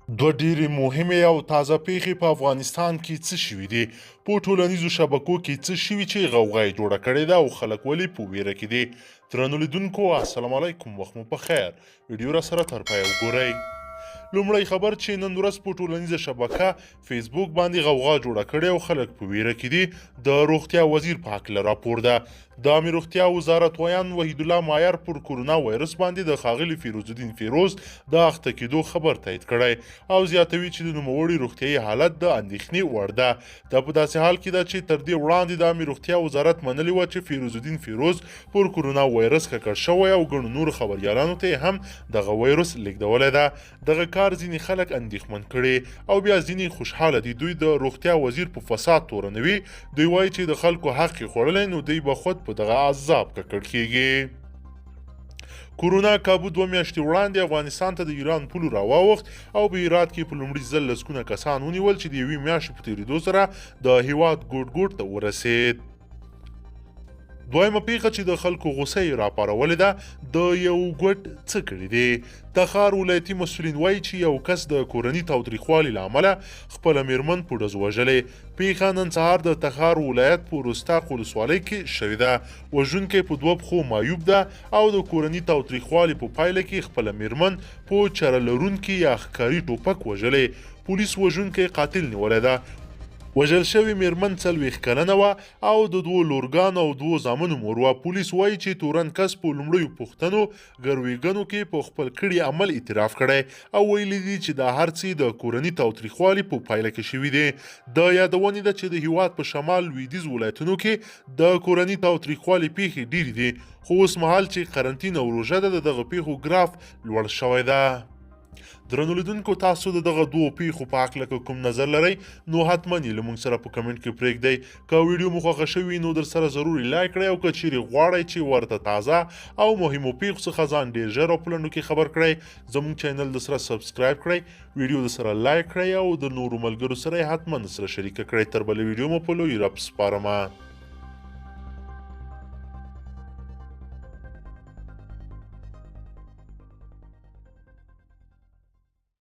دوه ډېرې مهمې او تازه پیښې په افغانستان کې څه شوي دي؟ په ټولنیزو شبکو کې څه شوي چې غوغا یې جوړه کړې ده او خلک ولې په ویره کې دي؟ درنو لیدونکو السلام علیکم، وخت مو په خیر. ویډیو را سره تر پایه وګورئ. لومړی خبر چې نن ورځ په ټولنیزه شبکه فیسبوک باندې غوغا جوړه کړې او خلک په ویره کې دي د روغتیا وزیر په هکله راپور ده. د عامې روغتیا وزارت ویان وحید الله مایر پر کورونا وایرس باندې د ښاغلي فیروزالدین فیروز د اخته کېدو خبر تایید کړی او زیاتوي چې د نوموړي روغتیایي حالت د اندېښنې وړ ده. دا په داسې حال کې ده چې تر دې وړاندې د عامې روغتیا وزارت منلې وه چې فیروزالدین فیروز پر کورونا وایرس ککړ شوی او ګڼو نورو خبریالانو ته هم دغه وایرس لیږدولی ده. دغه کار ځینې خلک اندېښمن کړي او بیا ځینې خوشحاله دي. دوی د روغتیا وزیر په فساد تورنوي. دوی وایي چې د خلکو حق یې خوړلی نو دوی به خود په دغه عذاب ککړ کیږي. کورونا کابو 2 میاشتې وړاندې افغانستان ته د ایران پولو راواوښت او په هرات کې په لومړي ځل لسګونه کسان ونیول چې د یوې میاشتې په تېرېدو سره د هېواد ګوټ ګوټ ته ورسېد. دویمه پیښه چې د خلکو غوسه یې راپارولې ده د یو ګوټ څه کړي دي. تخار ولایتي مسؤلین وایي چې یو کس د کورني تاوتریخوالي له امله خپله میرمن په ډز وژلې. پیښه نن سهار د تخار ولایت په رستاق ولسوالۍ کې شوې ده. وژونکی په دوه پښو معیوب ده او د کورني تاوتریخوالي په پایله کې خپله میرمن په چره لرونکي یا ښکاري ټوپک وژلې. پولیس وژونکی قاتل نیولی ده. وژل شوې میرمن 40 کلنه وه او د 2 لورګانو او 2 زامنو مور وه. پولیس وایي چې تورن کس په لومړیو پوښتنو ګروېږنو کې په خپل کړي عمل اعتراف کړی او ویلي دي چې دا هر څه د کورني تاوتریخوالي په پایله کې شوي دي. د یادونې ده چې د هېواد په شمال لویدیځ ولایتونو کې د کورني تاوتریخوالي پیښې ډېرې دي، خو اوس مهال چې قرنطین او روژه ده د دغه پیښو ګراف لوړ شوی ده. درنو لیدونکو تاسو د دغه دوو پیښو په هکله که کوم نظر لرئ نو حتما یې له موږ سره په کمنټ کې پرېږدئ. که ویډیو مو خوښه شوي نو در سره ضروري لایک کړئ او که چیرې غواړئ چې ورته تازه او مهمو پیښو څخه ځان ډېر ژر او په لنډو کې خبر کړئ زموږ چینل د سره سبسکرایب کړئ، ویډیو د سره لایک کړئ او د نورو ملګرو سره یې حتما د سره شریکه کړئ. تر بلې ویډیو مو په لوی رب سپارمه.